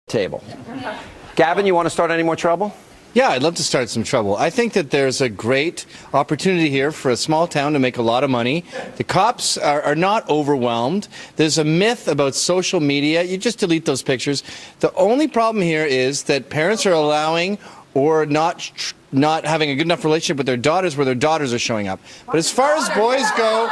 Table. Gavin, you want to start any more trouble? Yeah, I'd love to start some trouble. I think that there's a great opportunity here for a small town to make a lot of money. The cops are not overwhelmed. There's a myth about social media. You just delete those pictures. The only problem here is that parents are allowing or not having a good enough relationship with their daughters where their daughters are showing up. But as far as boys go,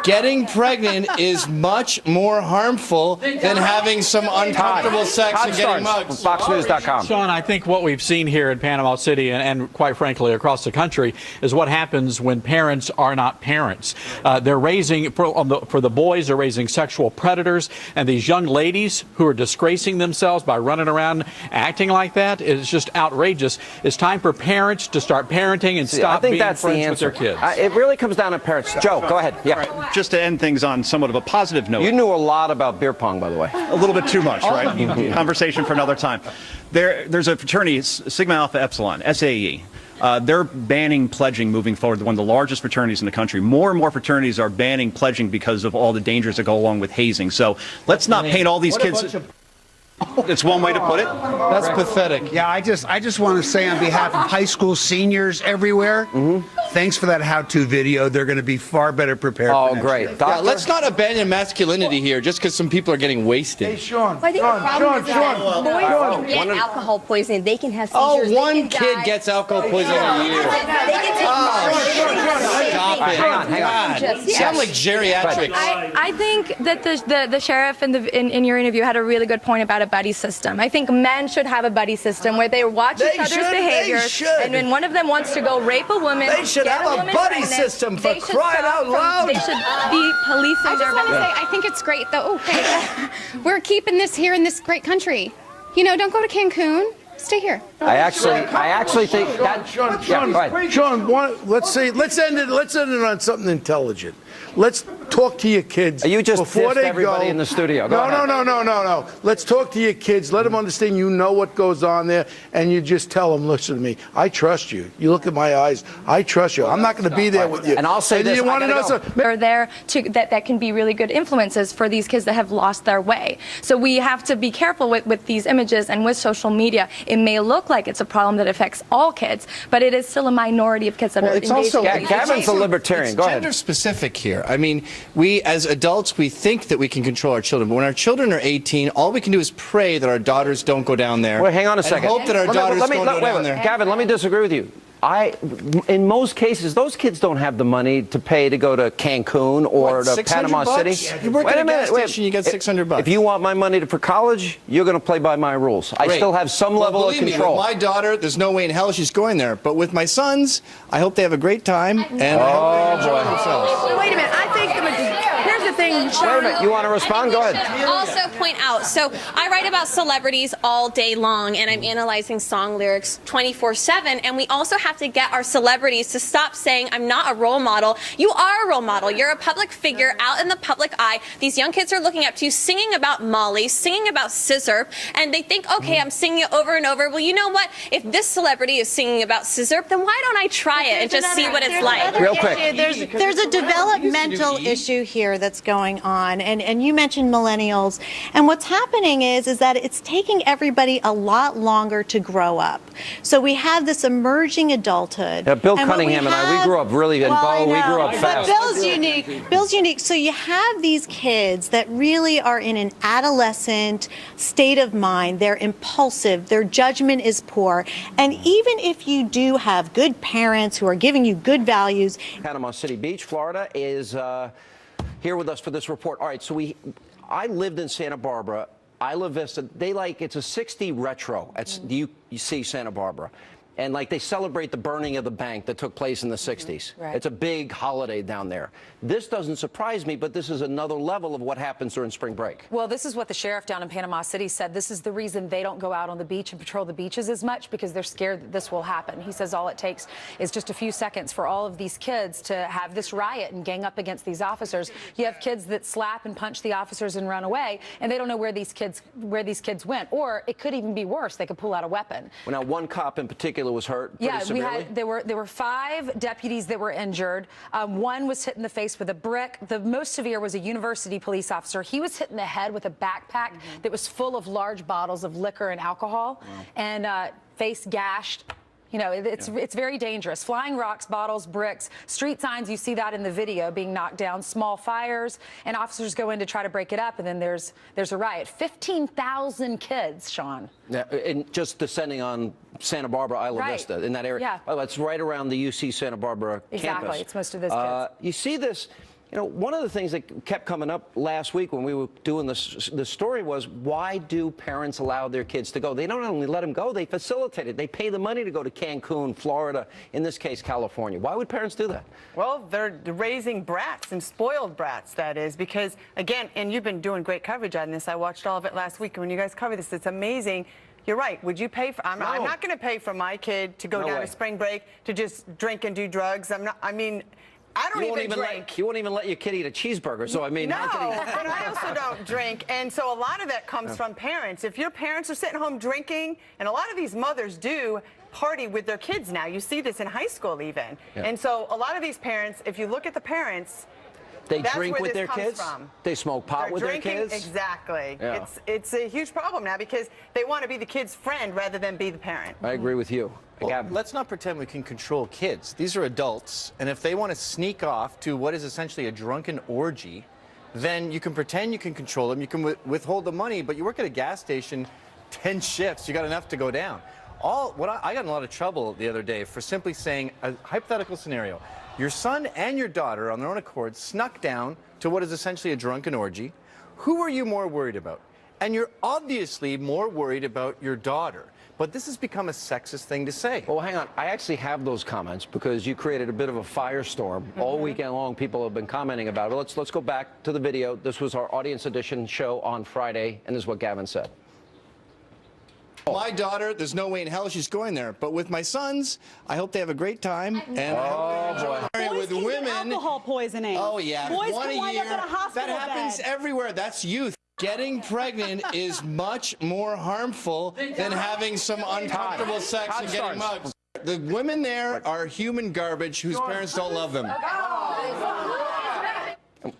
getting pregnant is much more harmful than having some uncomfortable sex and getting mugs. FoxNews.com. Sean, I think what we've seen here in Panama City and quite frankly across the country is what happens when parents are not parents. They're raising, for the boys, they're raising sexual predators, and these young ladies who are disgracing themselves by running around acting like that is just outrageous. It's time for parents to start parenting and stop being friends with their kids. It really comes down to parents. Joe, go ahead. Yeah. Right. Just to end things on somewhat of a positive note. You knew a lot about beer pong, by the way. A little bit too much, right? Conversation for another time. There's a fraternity, Sigma Alpha Epsilon, SAE. They're banning pledging moving forward, one of the largest fraternities in the country. More and more fraternities are banning pledging because of all the dangers that go along with hazing. So let's not paint all these kids... It's one way to put it. That's pathetic. Yeah, I just want to say on behalf of high school seniors everywhere, thanks for that how-to video. They're going to be far better prepared for next great. year. Yeah, let's not abandon masculinity here just because some people are getting wasted. Hey, Sean. Well, I think the problem is that boys can get alcohol poisoning. They can have seizures. One kid gets alcohol poisoning a year. They can take Stop it. Hang on. Sound like geriatrics. I think that the sheriff in your interview had a really good point about a buddy system. I think men should have a buddy system where they watch each other's behaviors, and when one of them wants to go rape a woman, they should have a buddy system for crying out loud. They should be policing their I just want to say, I think it's great though. Okay, we're keeping this here in this great country. You know, don't go to Cancun. Stay here. I actually think that Sean, let's end it on something intelligent. Let's talk to your kids. You just before dissed they everybody go. in the studio. No. Let's talk to your kids. Let them understand you know what goes on there, and you just tell them, listen to me. I trust you. You look at my eyes. I trust you. I'm not going to be there with you. And I'll say this. You want to know something? They're there that can be really good influences for these kids that have lost their way. So we have to be careful with these images and with social media. It may look like it's a problem that affects all kids, but it is still a minority of kids that are engaged. Gavin's a libertarian. Go ahead. Gender specific here. I mean, we as adults, we think that we can control our children, but when our children are 18, all we can do is pray that our daughters don't go down there. Wait, hang on a second. And hope that our daughters don't go down there. Gavin, let me disagree with you. In most cases, those kids don't have the money to pay to go to Cancun or to Panama City. You work at a gas station, you get $600. If you want my money for college, you're going to play by my rules. I still have some level of control. With my daughter, there's no way in hell she's going there. But with my sons, I hope they have a great time and I hope they enjoy themselves. Wait a minute. I think here's the thing. Wait a minute. You want to respond? Go ahead. Also point out, so I write about celebrities all day long, and I'm analyzing song lyrics 24/7, and we also have to get our celebrities to stop saying, I'm not a role model. You are a role model. You're a public figure out in the public eye. These young kids are looking up to you, singing about Molly, singing about scissor, and they think, okay, I'm singing it over and over. Well, you know what? If this celebrity is singing about scissor, then why don't I try it and just see what it's like? Real quick. There's a developmental issue here that's going on, and you mentioned millennials, and what's happening is that it's taking everybody a lot longer to grow up. So we have this emerging adulthood. Yeah, Bill Cunningham and I, we grew up really, and Bo, we grew up fast. But Bill's unique. Bill's unique. So you have these kids that really are in an adolescent state of mind. They're impulsive. Their judgment is poor. And even if you do have good parents who are giving you good values. Panama City Beach, Florida is here with us for this report. All right, so I lived in Santa Barbara. Isla Vista, it's a 60 retro. You see Santa Barbara. And they celebrate the burning of the bank that took place in the 60s. Right. It's a big holiday down there. This doesn't surprise me, but this is another level of what happens during spring break. Well, this is what the sheriff down in Panama City said. This is the reason they don't go out on the beach and patrol the beaches as much, because they're scared that this will happen. He says all it takes is just a few seconds for all of these kids to have this riot and gang up against these officers. You have kids that slap and punch the officers and run away, and they don't know where these kids went. Or it could even be worse. They could pull out a weapon. Well, now, one cop in particular Sheila was hurt pretty Yeah, severely? there were 5 deputies that were injured. One was hit in the face with a brick. The most severe was a university police officer. He was hit in the head with a backpack that was full of large bottles of liquor and alcohol, and face gashed. You know, it's very dangerous. Flying rocks, bottles, bricks, street signs, you see that in the video being knocked down, small fires, and officers go in to try to break it up, and then there's a riot. 15,000 kids, Sean. Yeah, and just descending on Santa Barbara, Isla Vista, in that area. Yeah. Oh, that's right around the UC Santa Barbara campus. Exactly, it's most of those kids. You see this, you know, one of the things that kept coming up last week when we were doing this story was, why do parents allow their kids to go? They don't only let them go, they facilitate it. They pay the money to go to Cancun, Florida, in this case, California. Why would parents do that? Well, they're raising brats and spoiled brats, that is, because, again, and you've been doing great coverage on this. I watched all of it last week. When you guys cover this, it's amazing. You're right. Would you pay for? I'm not going to pay for my kid to go down to spring break to just drink and do drugs. I'm not. I mean, I don't even drink. You won't even let your kid eat a cheeseburger. So I mean, no, but I also don't drink, and so a lot of that comes from parents. If your parents are sitting home drinking, and a lot of these mothers do party with their kids now. You see this in high school even, and so a lot of these parents, if you look at the parents. They drink with their kids? They smoke pot with their kids? Exactly. Yeah. It's a huge problem now because they want to be the kid's friend rather than be the parent. I agree with you. Well, let's not pretend we can control kids. These are adults, and if they want to sneak off to what is essentially a drunken orgy, then you can pretend you can control them, you can withhold the money, but you work at a gas station 10 shifts, you got enough to go down. I got in a lot of trouble the other day for simply saying a hypothetical scenario. Your son and your daughter, on their own accord, snuck down to what is essentially a drunken orgy. Who are you more worried about? And you're obviously more worried about your daughter. But this has become a sexist thing to say. Well, hang on. I actually have those comments because you created a bit of a firestorm. All weekend long, people have been commenting about it. Let's go back to the video. This was our Audience Edition show on Friday, and this is what Gavin said. My daughter, there's no way in hell she's going there. But with my sons, I hope they have a great time. And I hope they enjoy with women. Alcohol poisoning. Oh yeah, Boys one a can wind year. up in a hospital That happens bed. everywhere. That's youth. Getting pregnant is much more harmful than having some uncomfortable sex and getting mugged. The women there are human garbage whose parents don't love them.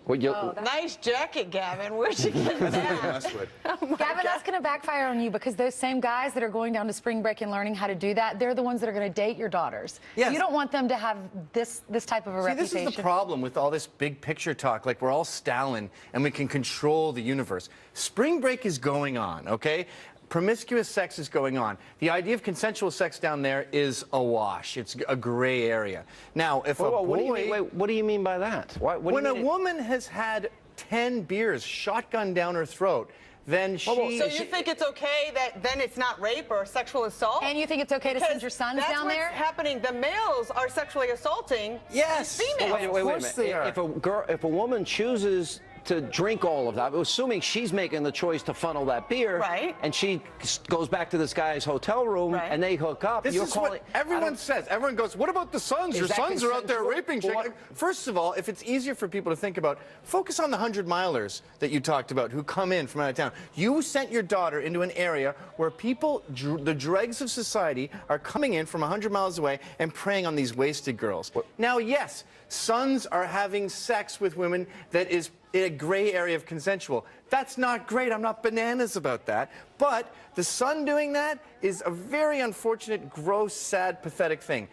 Nice jacket, Gavin. Where'd you get that? Gavin, that's going to backfire on you because those same guys that are going down to spring break and learning how to do that, they're the ones that are going to date your daughters. Yes. You don't want them to have this type of a reputation. This is the problem with all this big picture talk, like we're all Stalin and we can control the universe. Spring break is going on, okay? Promiscuous sex is going on. The idea of consensual sex down there is awash. It's a gray area. Now, if a boy... What do you mean by that? When a woman has had 10 beers shotgunned down her throat, then she... So you think it's okay that then it's not rape or sexual assault? And you think it's okay to send your sons down there? That's what's happening. The males are sexually assaulting females. Wait a minute. If a woman chooses to drink all of that, assuming she's making the choice to funnel that beer, and she goes back to this guy's hotel room and they hook up. This is what everyone says. Everyone goes, what about the sons? Your sons are out there raping chicks. First of all, if it's easier for people to think about, focus on the 100-milers that you talked about who come in from out of town. You sent your daughter into an area where people, the dregs of society, are coming in from 100 miles away and preying on these wasted girls. Now, yes, sons are having sex with women that is in a gray area of consensual. That's not great. I'm not bananas about that. But the son doing that is a very unfortunate, gross, sad, pathetic thing.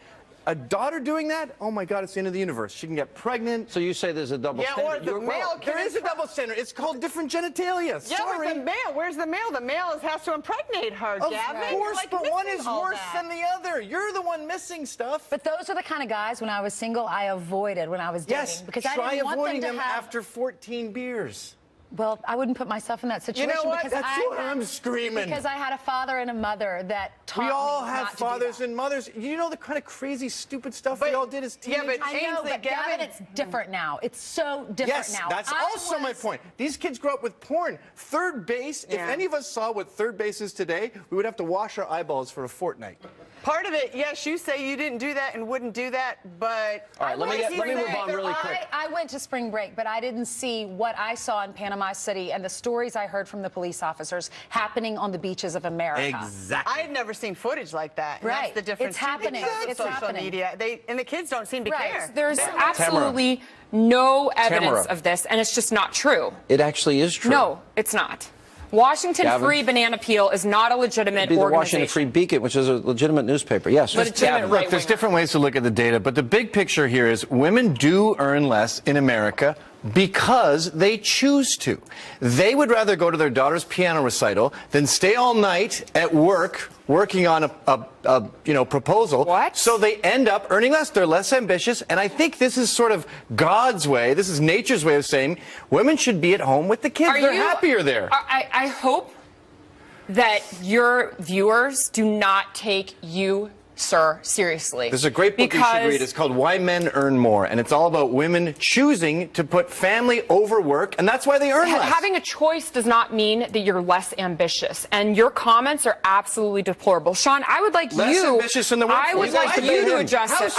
A daughter doing that, oh my God, it's the end of the universe. She can get pregnant. So you say there's a double standard? Yeah, or the male. There is a double standard. It's called different genitalia. Yeah, Sorry. but the male, where's the male? The male has to impregnate her, Gavin. Of course, but one is worse than the other. You're the one missing stuff. But those are the kind of guys, when I was single, I avoided when I was dating. Yes, because try I didn't want avoiding them to have... after 14 beers. Well, I wouldn't put myself in that situation. You know what? Because That's what I'm screaming. Because I had a father and a mother that taught me We all not have to do fathers that. and mothers. You know the kind of crazy, stupid stuff we all did as teenagers? I know, but Gavin, it's different now. It's so different now. Yes, that's also my point. These kids grow up with porn. Third base, if any of us saw what third base is today, we would have to wash our eyeballs for a fortnight. Part of it, yes, you say you didn't do that and wouldn't do that, but... All right, let me move on really quick. I went to spring break, but I didn't see what I saw in Panama Panama City and the stories I heard from the police officers happening on the beaches of America. Exactly. I had never seen footage like that. And Right. That's the difference. It's happening. It's social happening. media. And the kids don't seem to care. There's absolutely no evidence Tamara. of this, and it's just not true. It actually is true. No, it's not. Washington Gavin? Free Banana Peel is not a legitimate It'd be the organization. Washington Free Beacon, which is a legitimate newspaper. Yes. Legitimate Look, there's different ways to look at the data, but the big picture here is women do earn less in America because they choose to. They would rather go to their daughter's piano recital than stay all night at work working on a proposal. What? So they end up earning less. They're less ambitious, and I think this is sort of God's way. This is nature's way of saying women should be at home with the kids. They're happier there. I hope that your viewers do not take you, sir, seriously. There's a great book you should read. It's called Why Men Earn More, and it's all about women choosing to put family over work, and that's why they earn less. Having a choice does not mean that you're less ambitious, and your comments are absolutely deplorable. Sean, I would like Less you. ambitious in the workforce. I would like you to adjust it.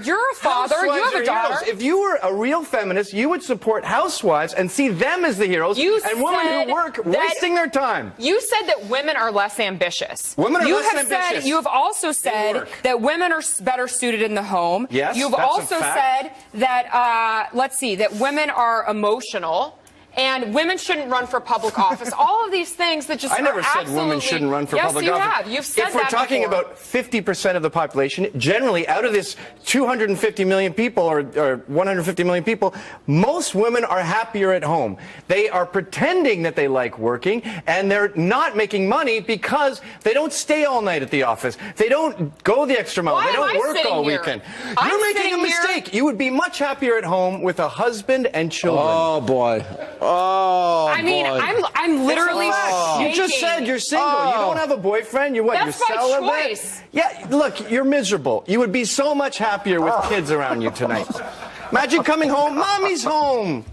You're a father. You have a daughter. If you were a real feminist, you would support housewives and see them as the heroes, and women who work wasting their time. You said that women are less ambitious. Women are less ambitious. You have also said that women are better suited in the home. Yes, You've that's a also fact. said that, that women are emotional and women shouldn't run for public office. All of these things that just I never said absolutely, women shouldn't run for public office. Yes, you have. You've said that If we're talking before. about 50% of the population, generally out of this 250 million people or 150 million people, most women are happier at home. They are pretending that they like working, and they're not making money because they don't stay all night at the office. They don't go the extra mile. Why They am don't I work sitting all here? weekend. I'm You're making a sitting here- mistake. You would be much happier at home with a husband and children. Oh, boy. Oh, I mean, boy. I'm literally You just shaking. said you're single. You don't have a boyfriend. You're what? That's you're my celibate? choice. Yeah, look, you're miserable. You would be so much happier with kids around you tonight. Imagine coming home. Mommy's home.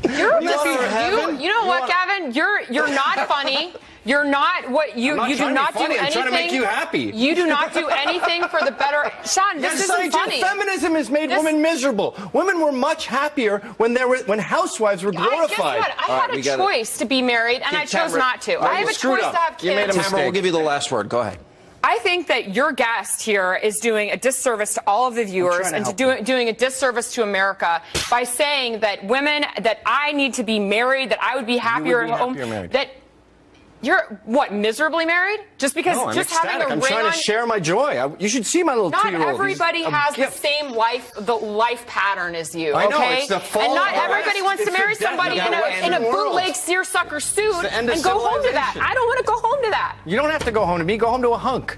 You're You want her heaven? you know what, Gavin? You're not funny. You're not what you I'm not you do trying to not be do funny. I'm anything. trying to make you happy. You do not do anything for the better. Sean, this isn't funny. Feminism has made women miserable. Women were much happier when housewives were glorified. Guess what? I had a choice to be married, and I chose Tamara, not to. no, I have you a screwed choice up. to have kids. You made a Tamara, we'll mistake. give you the last word. Go ahead. I think that your guest here is doing a disservice to all of the viewers and doing a disservice to America by saying that women, that I need to be married, that I would be happier at home. That you're what, miserably married? Just because No, I'm just ecstatic. having a I'm ring trying on. to share my joy. You should see my little Not 2-year-old. everybody He's a has the gift. same life pattern as you. I know, okay? it's the fall and not of the everybody West. wants to It's marry the death somebody of the in a Western world. bootleg seersucker suit the end of and go home to that. civilization. I don't want to go home to that. You don't have to go home to me. Go home to a hunk.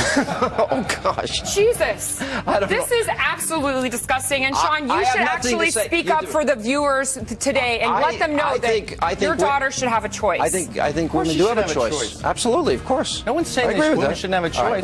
Oh, gosh. Jesus. don't This is absolutely disgusting. And Sean, I you have should nothing to actually say. speak You up do. for the viewers today and let them know I that think your we- daughter should have a choice. I think women she do have should a have a choice. choice. Absolutely, of course. No one's saying I agree with women that. shouldn't have a All right, choice. well,